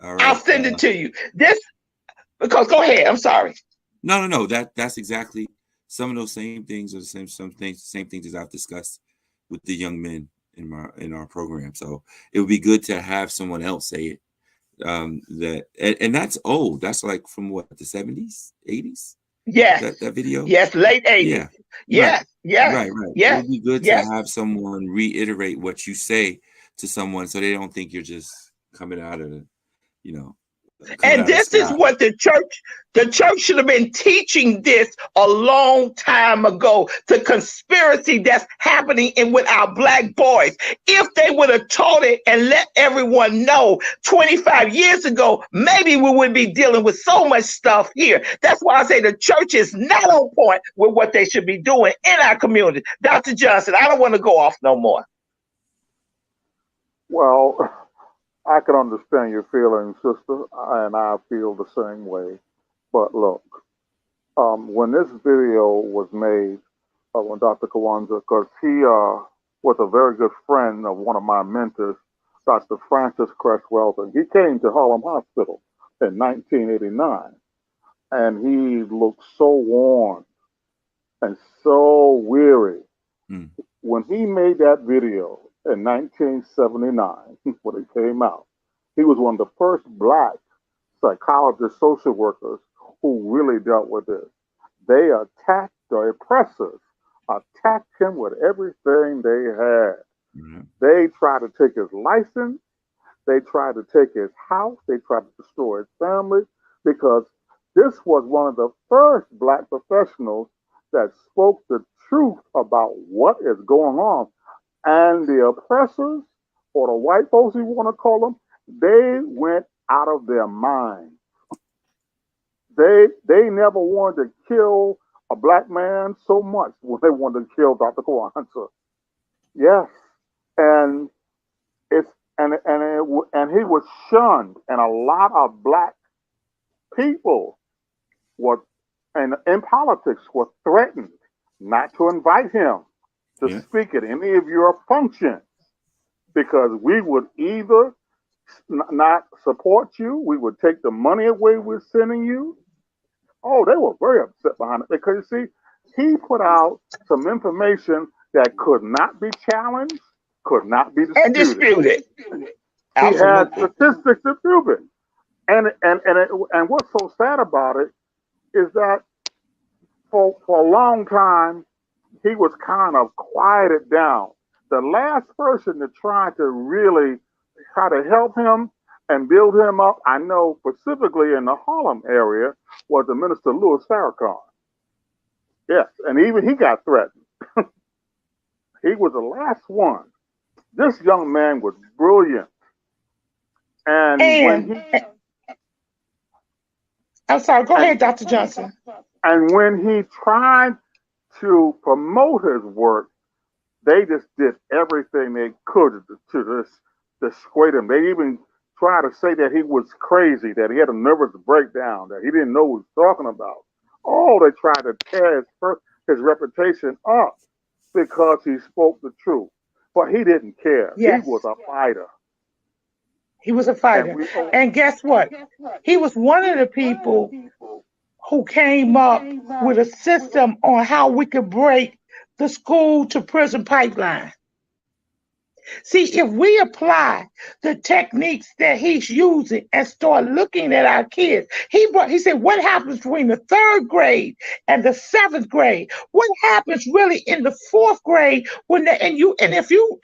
All right. I'll send it to you. This because go ahead. I'm sorry. No. That's exactly some of those same things, or the same things as I've discussed with the young men in our program. So it would be good to have someone else say it. And that's old. That's like from what, the 70s, 80s? Yes. That video? Yes, late 80s. Yeah. Yes. Right. Yes. Right. Yes. It would be good yes. to have someone reiterate what you say to someone, so they don't think you're just coming out of the, And this is what the church should have been teaching this a long time ago, the conspiracy that's happening with our Black boys. If they would have taught it and let everyone know 25 years ago, maybe we wouldn't be dealing with so much stuff here. That's why I say the church is not on point with what they should be doing in our community. Dr. Johnson, I don't want to go off no more. Well, I can understand your feelings, sister, and I feel the same way. But look, when this video was made, when Dr. Kwanzaa, because he was a very good friend of one of my mentors, Dr. Francis Cresswell, he came to Harlem Hospital in 1989, and he looked so worn and so weary. When he made that video in 1979, when it came out, he was one of the first Black psychologists, social workers who really dealt with this. They attacked the oppressors, attacked him with everything they had. They tried to take his license. They tried to take his house. They tried to destroy his family, because this was one of the first Black professionals that spoke the truth about what is going on. And the oppressors, or the white folks, you want to call them, they went out of their minds. They never wanted to kill a Black man so much when they wanted to kill Dr. Kwanzaa. Yes, and he was shunned, and a lot of Black people in politics were threatened not to invite him to speak at any of your functions, because we would either not support you, we would take the money away we're sending you. Oh, they were very upset behind it, because you see, he put out some information that could not be challenged, could not be disputed. And disputed. He had statistics to prove it. And what's so sad about it is that for a long time, he was kind of quieted down. The last person to try to help him and build him up, I know specifically in the Harlem area, was the Minister Louis Farrakhan. Yes, and even he got threatened. He was the last one. This young man was brilliant. I'm sorry, go ahead, Dr. Johnson. And when he tried to promote his work, they just did everything they could to dissuade him. They even tried to say that he was crazy, that he had a nervous breakdown, that he didn't know what he was talking about. Oh, they tried to tear his reputation up because he spoke the truth. But he didn't care. Yes. He was a fighter. He was a fighter. And guess what? He was one of the people who came up with a system on how we could break the school to prison pipeline. See, if we apply the techniques that he's using and start looking at our kids, he said, what happens between the 3rd grade and the 7th grade? What happens really in the 4th grade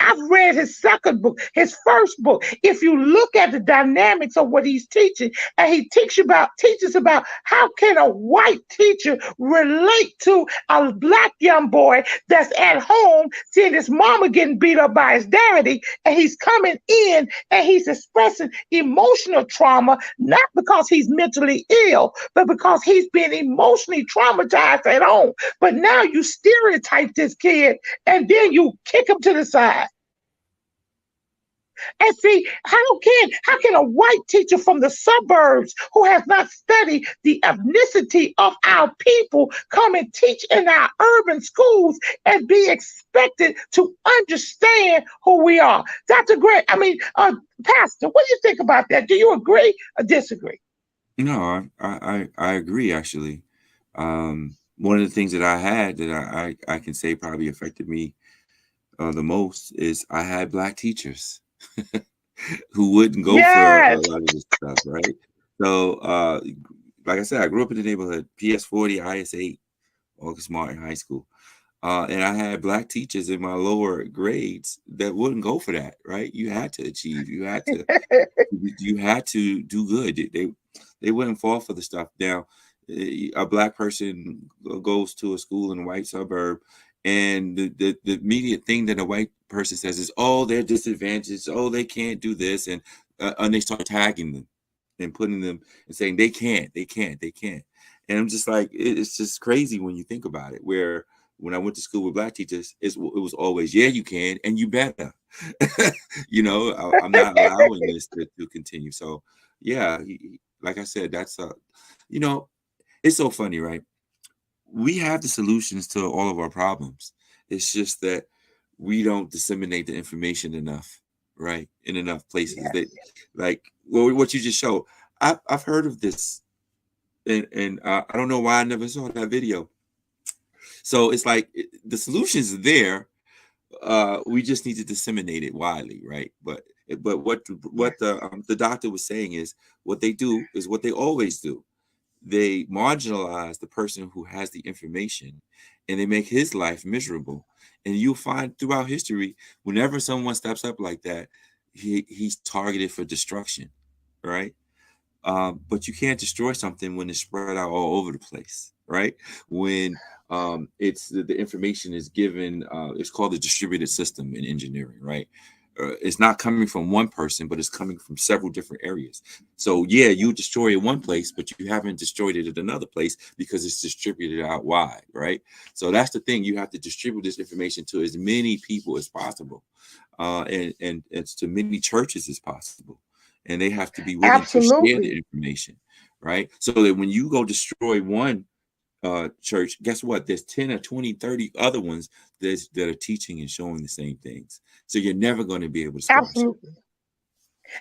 I've read his second book, his first book. If you look at the dynamics of what he's teaching, and he teaches about how can a white teacher relate to a black young boy that's at home seeing his mama getting beat up by his dad, and he's coming in and he's expressing emotional trauma, not because he's mentally ill, but because he's been emotionally traumatized at home. But now you stereotype this kid and then you kick him to the side. And see, how can a white teacher from the suburbs who has not studied the ethnicity of our people come and teach in our urban schools and be expected to understand who we are? Pastor, what do you think about that? Do you agree or disagree? No, I agree, actually. One of the things that I had that I can say probably affected me the most is I had Black teachers who wouldn't go for a lot of this stuff, right? So, like I said, I grew up in the neighborhood, PS40, IS8, August Martin High School. And I had Black teachers in my lower grades that wouldn't go for that, right? You had to achieve. You had to do good. They wouldn't fall for the stuff. Now, a Black person goes to a school in a white suburb, and the immediate thing that a white person says is, oh, they're disadvantaged. Oh, they can't do this. And they start tagging them and putting them and saying they can't. And I'm just like, it's just crazy when you think about it, where when I went to school with Black teachers, it was always, yeah, you can, and you better. I'm not allowing this to continue. So, yeah, like I said, that's, it's so funny, right? We have the solutions to all of our problems. It's just that we don't disseminate the information enough, right? In enough places. Yes. That, like, well, what you just showed, I've heard of this, and I don't know why I never saw that video. So it's like the solutions are there. We just need to disseminate it widely, right? But what the doctor was saying is what they do is what they always do. They marginalize the person who has the information, and they make his life miserable. And you'll find throughout history, whenever someone steps up like that, he's targeted for destruction, right? But you can't destroy something when it's spread out all over the place, right? When it's the information is given, it's called the distributed system in engineering, right? It's not coming from one person, but it's coming from several different areas. So yeah, you destroy it one place, but you haven't destroyed it at another place because it's distributed out wide, right? So that's the thing. You have to distribute this information to as many people as possible, and to many churches as possible. And they have to be willing to share the information, right? So that when you go destroy one church, guess what? There's 10 or 20, 30 other ones that are teaching and showing the same things. So you're never going to be able to squash absolutely.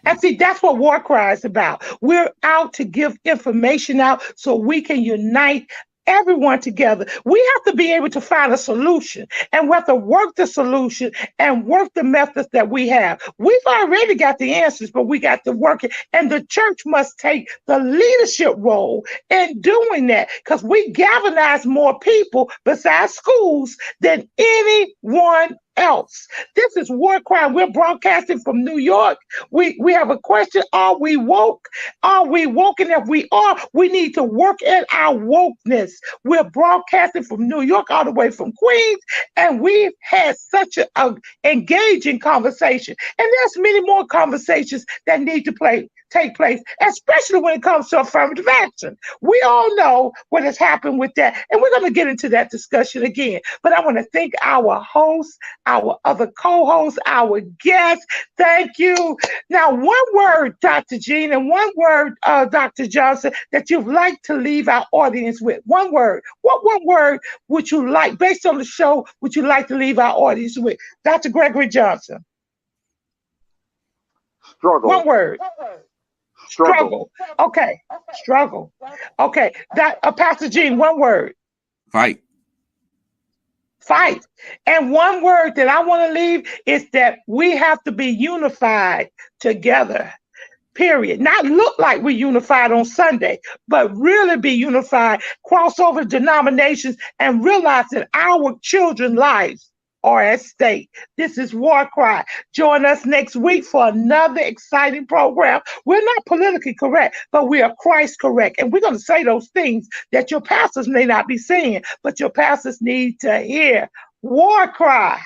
And see, that's what War Cry is about. We're out to give information out so we can unite everyone together. We have to be able to find a solution, and we have to work the solution and work the methods that we have. We've already got the answers, but we got to work it. And the church must take the leadership role in doing that, because we galvanize more people besides schools than anyone else. This is War Cry. We're broadcasting from New York. We have a question. Are we woke? Are we woke? And if we are, we need to work at our wokeness. We're broadcasting from New York all the way from Queens, and we've had such an engaging conversation. And there's many more conversations that need to take place, especially when it comes to affirmative action. We all know what has happened with that, and we're going to get into that discussion again. But I want to thank our hosts, our other co-hosts, our guests. Thank you. Now, one word, Dr. Jean, and one word, Dr. Johnson, that you'd like to leave our audience with. One word. What one word would you like, based on the show, would you like to leave our audience with? Dr. Gregory Johnson. Struggle. One word. Struggle. Okay. Struggle. Okay. Pastor Jean, one word. Fight. Fight. And one word that I want to leave is that we have to be unified together. Period. Not look like we're unified on Sunday, but really be unified, cross over denominations, and realize that our children's lives are at stake. This is War Cry. Join us next week for another exciting program. We're not politically correct, but we are Christ correct. And we're going to say those things that your pastors may not be saying, but your pastors need to hear. War Cry.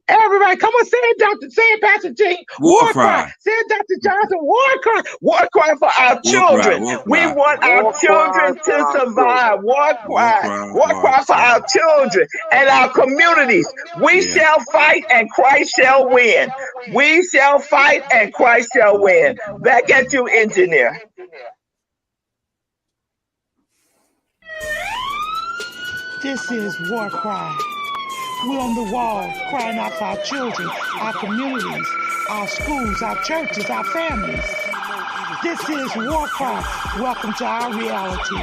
Everybody, come on, say it, Pastor Jean. War cry. Say it, Dr. Johnson. War cry. War cry for our children. We want our children to survive. War cry. War cry for our children and our communities. We shall fight and Christ shall win. We shall fight and Christ shall win. Back at you, engineer. This is War Cry. We're on the wall crying out for our children, our communities, our schools, our churches, our families. This is War Cry. Welcome to our reality.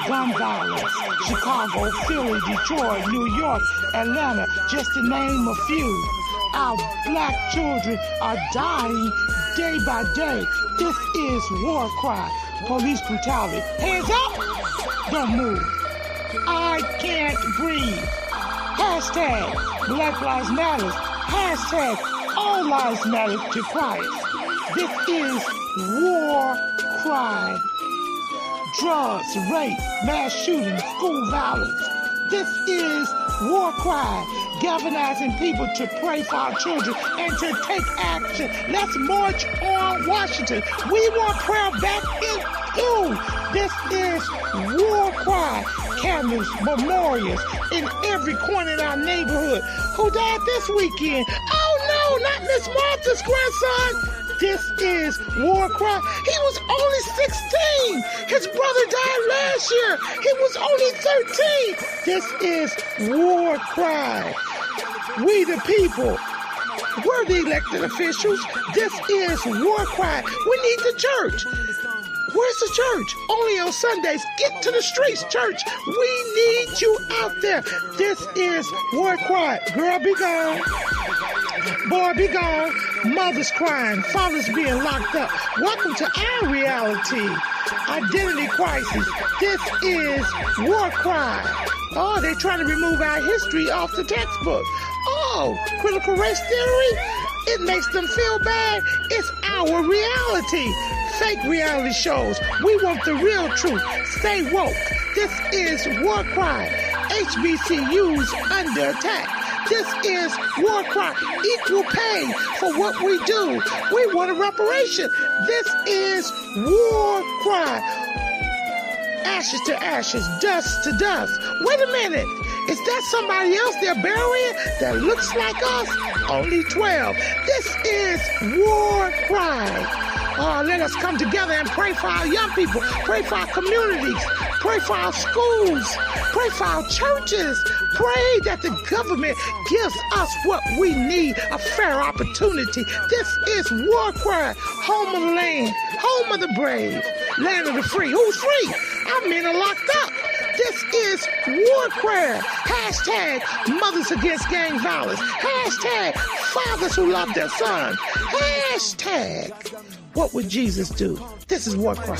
Gun violence, Chicago, Philly, Detroit, New York, Atlanta, just to name a few. Our black children are dying day by day. This is War Cry. Police brutality. Hands up! Don't move. I can't breathe. Hashtag Black Lives Matter. Hashtag All Lives Matter to Christ. This is War Cry. Drugs, rape, mass shootings, school violence. This is War Cry. Galvanizing people to pray for our children and to take action. Let's march on Washington. We want prayer back in school. This is War Cry. Cameras, memorials in every corner in our neighborhood. Who died this weekend? Oh no, not Miss Martha's grandson. This is War Cry. He was only 16. His brother died last year. He was only 13. This is War Cry. We the people. We're the elected officials. This is War Cry. We need the church. Where's the church? Only on Sundays. Get to the streets, church. We need you out there. This is War Cry. Girl, be gone. Boy, be gone. Mothers crying. Fathers being locked up. Welcome to our reality. Identity crisis. This is War Cry. Oh, they're trying to remove our history off the textbook. Oh, critical race theory? It makes them feel bad. It's our reality. Fake reality shows. We want the real truth. Stay woke. This is War Cry. HBCUs under attack. This is War Cry. Equal pay for what we do. We want a reparation. This is War Cry. Ashes to ashes, dust to dust. Wait a minute. Is that somebody else they're burying that looks like us? Only 12. This is War Cry. Oh, let us come together and pray for our young people, pray for our communities, pray for our schools, pray for our churches, pray that the government gives us what we need, a fair opportunity. This is War Cry, home of the land, home of the brave, land of the free. Who's free? Our men are locked up. This is War Cry. Hashtag mothers against gang violence. Hashtag fathers who love their sons. Hashtag what would Jesus do? This is War Cry.